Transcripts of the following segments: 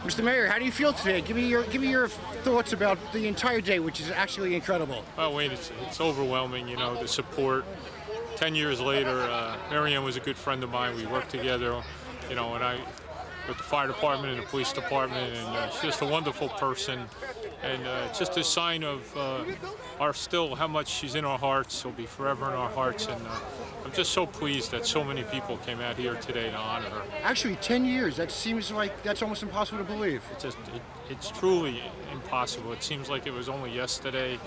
Mr. Mayor, how do you feel today? Give me your thoughts about the entire day, which is actually incredible. Well, Wayne, it's overwhelming. You know, the support. 10 years later, Mary Ann was a good friend of mine. We worked together, you know, with the fire department and the police department, and she's just a wonderful person. And it's just a sign of how much she's in our hearts. She'll be forever in our hearts. And I'm just so pleased that so many people came out here today to honor her. Actually, 10 years. That seems like that's almost impossible to believe. It's truly impossible. It seems like it was only yesterday.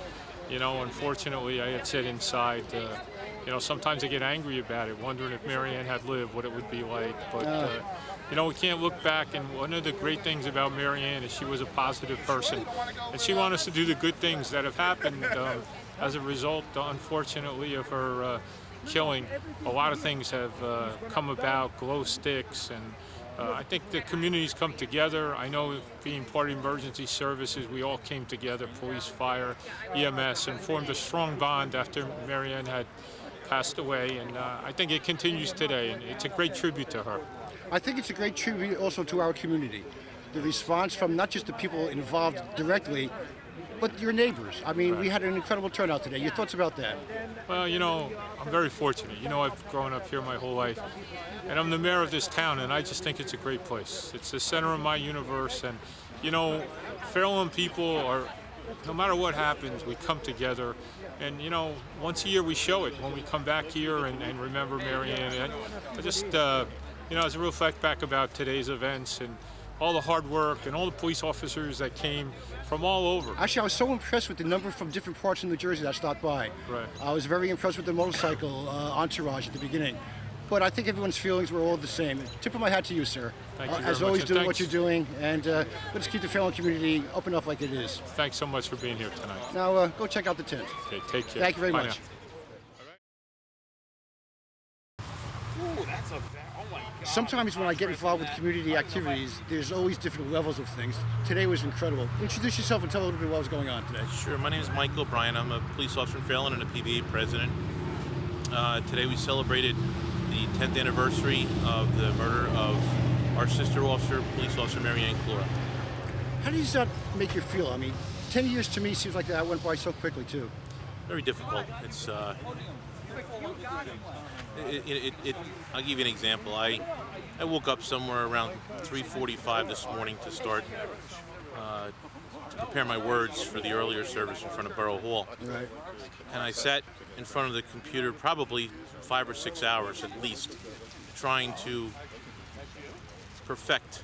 You know, unfortunately, I had said inside, you know, sometimes I get angry about it, wondering if Mary Ann had lived, what it would be like. But, you know, we can't look back. And one of the great things about Mary Ann is she was a positive person. And she wanted us to do the good things that have happened as a result, unfortunately, of her killing. A lot of things have come about, glow sticks, and I think the communities come together. I know being part of emergency services, we all came together, police, fire, EMS, and formed a strong bond after Mary Ann had passed away. And I think it continues today, and it's a great tribute to her. I think it's a great tribute also to our community. The response from not just the people involved directly, but your neighbors. I mean, we had an incredible turnout today. Your thoughts about that? Well, you know, I'm very fortunate. You know, I've grown up here my whole life, and I'm the mayor of this town, and I just think it's a great place. It's the center of my universe, and, you know, Fairlawn people are, no matter what happens, we come together, and, you know, once a year we show it when we come back here and remember Mary Ann. And I just, you know, as a reflect back about today's events and all the hard work and all the police officers that came from all over. Actually, I was so impressed with the number from different parts of New Jersey that stopped by. Right. I was very impressed with the motorcycle entourage at the beginning. But I think everyone's feelings were all the same. Tip of my hat to you, sir. Thank you very as much. always, doing Thanks. what you're doing, and let's keep the Fairlawn community open up like it is. Thanks so much for being here tonight. Now, go check out the tent. Okay, take care. Thank you very Bye much. now. Sometimes when I get involved with community activities, there's always different levels of things. Today was incredible. Introduce yourself and tell a little bit what was going on today. Sure, my name is Mike O'Brien. I'm a police officer in Fairlawn and a PVA president. Today we celebrated the 10th anniversary of the murder of our sister officer, police officer Mary Ann Collura. How does that make you feel? I mean, 10 years to me seems like that went by so quickly, too. Very difficult. It's I'll give you an example. I woke up somewhere around 3:45 this morning to start to prepare my words for the earlier service in front of Borough Hall. Right. And I sat in front of the computer probably 5 or 6 hours at least, trying to perfect.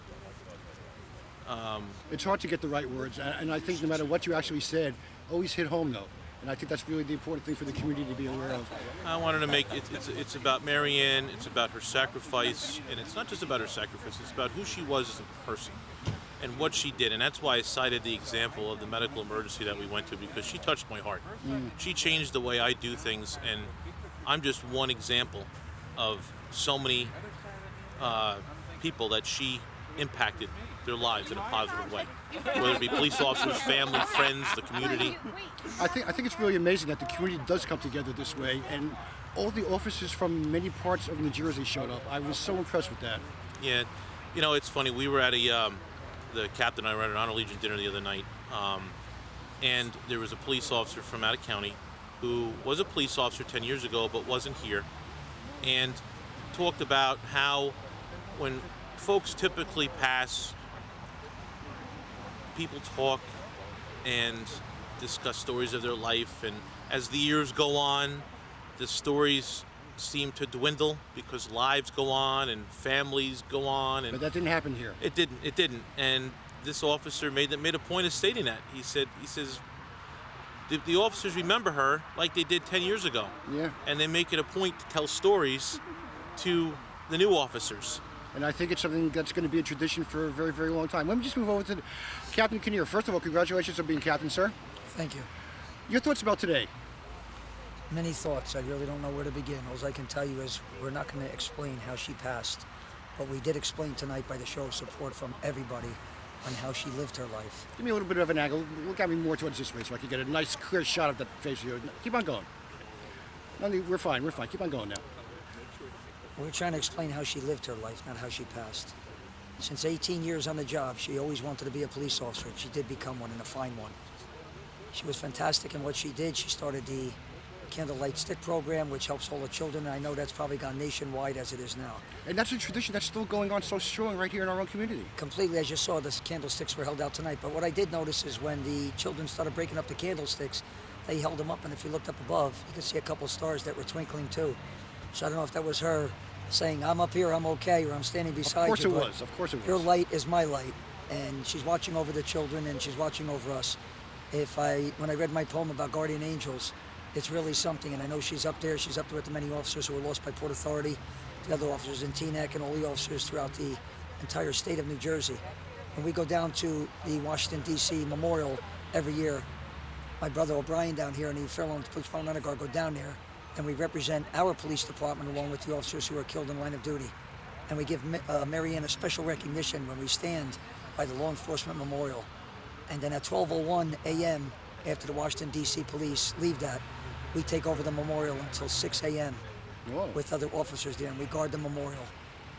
It's hard to get the right words, and I think no matter what you actually said, always hit home, though. And I think that's really the important thing for the community to be aware of. I wanted to make it's about Mary Ann, it's about her sacrifice, and it's not just about her sacrifice, it's about who she was as a person and what she did. And that's why I cited the example of the medical emergency that we went to, because she touched my heart. She changed the way I do things, and I'm just one example of so many people that she impacted their lives in a positive way, whether it be police officers, family, friends, the community. I think it's really amazing that the community does come together this way, and all the officers from many parts of New Jersey showed up. I was so impressed with that. Yeah, you know, it's funny. We were at the Capt and I were at an Honor Legion dinner the other night, and there was a police officer from out of county who was a police officer 10 years ago but wasn't here, and talked about how when folks typically pass, people talk and discuss stories of their life, and as the years go on, the stories seem to dwindle because lives go on and families go on. And But that didn't happen here. It didn't. And this officer made a point of stating that. He says the officers remember her like they did 10 years ago. Yeah. And they make it a point to tell stories to the new officers. And I think it's something that's going to be a tradition for a very, very long time. Let me just move over to Captain Kinnear. First of all, congratulations on being captain, sir. Thank you. Your thoughts about today? Many thoughts. I really don't know where to begin. All I can tell you is we're not going to explain how she passed, but we did explain tonight by the show of support from everybody on how she lived her life. Give me a little bit of an angle. Look at me more towards this way so I can get a nice, clear shot of that face of yours. Keep on going. No, we're fine. Keep on going now. We're trying to explain how she lived her life, not how she passed. Since 18 years on the job, she always wanted to be a police officer. She did become one, and a fine one. She was fantastic in what she did. She started the Candlelight Stick program, which helps all the children, and I know that's probably gone nationwide as it is now. And that's a tradition that's still going on so strong right here in our own community. Completely, as you saw, the candlesticks were held out tonight. But what I did notice is when the children started breaking up the candlesticks, they held them up, and if you looked up above, you could see a couple stars that were twinkling too. So I don't know if that was her saying, I'm up here, I'm okay, or I'm standing beside you. Of course it was. Your light is my light, and she's watching over the children, and she's watching over us. When I read my poem about guardian angels, it's really something, and I know she's up there with the many officers who were lost by Port Authority, the other officers in Teaneck, and all the officers throughout the entire state of New Jersey. When we go down to the Washington, D.C. Memorial every year, my brother O'Brien down here and the Fairlawn Police Department Honor Guard go down there, and we represent our police department along with the officers who are killed in line of duty. And we give Mary Ann a special recognition when we stand by the Law Enforcement Memorial. And then at 12:01 a.m., after the Washington, D.C. police leave that, we take over the memorial until 6 a.m. Whoa. with other officers there, and we guard the memorial.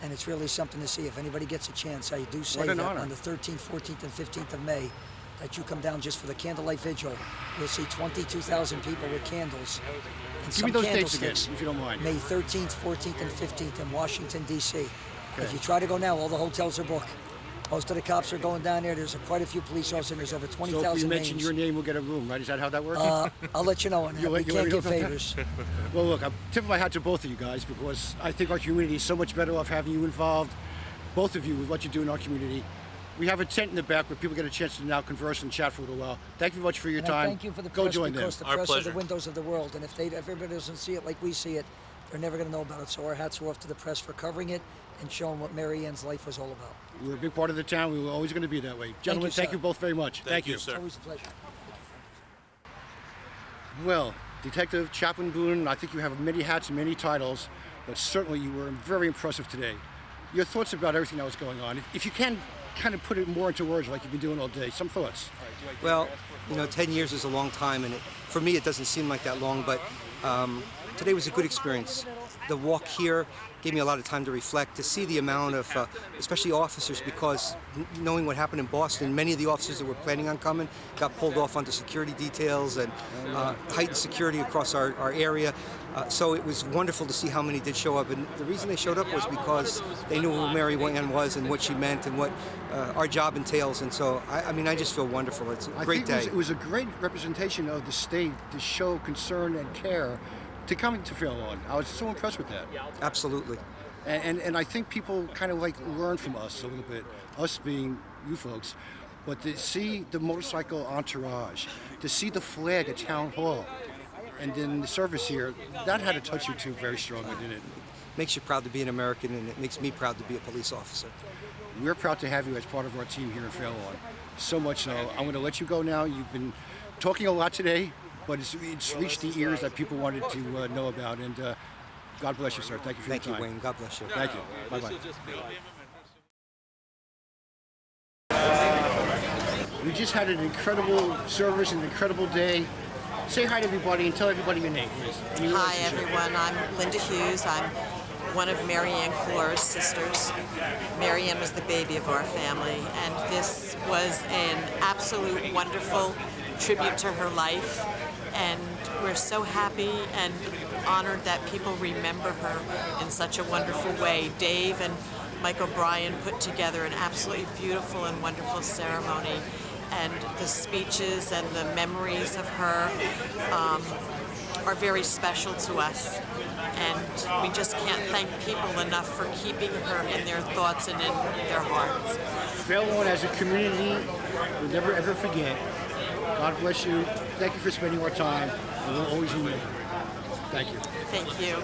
And it's really something to see. If anybody gets a chance, I do say that honor. on the 13th, 14th, and 15th of May, that you come down just for the candlelight vigil. You'll see 22,000 people with candles. And Give me those dates again, candlesticks, if you don't mind. May 13th, 14th, and 15th in Washington, D.C. If you try to go now, all the hotels are booked. Most of the cops are going down there. There's quite a few police officers. There's over 20,000 So names. if you mention your name, we'll get a room, right? Is that how that works? I'll let you know on that. You We let me can't know give about that? favors. Well, look, I'm tipping my hat to both of you guys because I think our community is so much better off having you involved, both of you, with what you do in our community. We have a tent in the back where people get a chance to now converse and chat for a little while. Thank you very much for your And time. I thank you for the Go press, join them. because the Our press are pleasure. the windows of the world, and if everybody doesn't see it like we see it, they're never going to know about it. So our hats are off to the press for covering it and showing what Mary Ann's life was all about. We're a big part of the town. We were always going to be that way. Gentlemen, thank sir. you both very much. Thank you, It's sir. always a pleasure. Well, Detective Chaplain Boone, I think you have many hats and many titles, but certainly you were very impressive today. Your thoughts about everything that was going on, if you can kind of put it more into words like you've been doing all day, some thoughts. Well, 10 years is a long time, and for me it doesn't seem like that long, but today was a good experience. The walk here gave me a lot of time to reflect, to see the amount of, especially officers, because knowing what happened in Boston, many of the officers that were planning on coming got pulled off onto security details and heightened security across our area. So it was wonderful to see how many did show up, and the reason they showed up was because they knew who Mary Ann was and what she meant and what our job entails, and so I just feel wonderful. It's a great day. It was a great representation of the state to show concern and care to come to Fairlawn. I was so impressed with that. Absolutely. And I think people kind of like learn from us a little bit, us being you folks, but to see the motorcycle entourage, to see the flag at Town Hall, and then the service here, that had to touch you too very strongly, didn't it? Makes you proud to be an American, and it makes me proud to be a police officer. We're proud to have you as part of our team here in Fairlawn. So much so, I'm going to let you go now. You've been talking a lot today, but it's reached the ears that people wanted to know about, and God bless you, sir. Thank you for your time. Thank you, Wayne. God bless you. Thank you. Bye-bye. We just had an incredible service, an incredible day. Say hi to everybody and tell everybody your name, please. And your Hi, relationship. everyone. I'm Linda Hughes. I'm one of Mary Ann Collura's sisters. Mary Ann was the baby of our family, and this was an absolute wonderful tribute to her life. And we're so happy and honored that people remember her in such a wonderful way. Dave and Mike O'Brien put together an absolutely beautiful and wonderful ceremony. And the speeches and the memories of her are very special to us. And we just can't thank people enough for keeping her in their thoughts and in their hearts. Fairlawn as a community, we'll never ever forget. God bless you. Thank you for spending our time, and we'll always remember. Thank you. Thank you.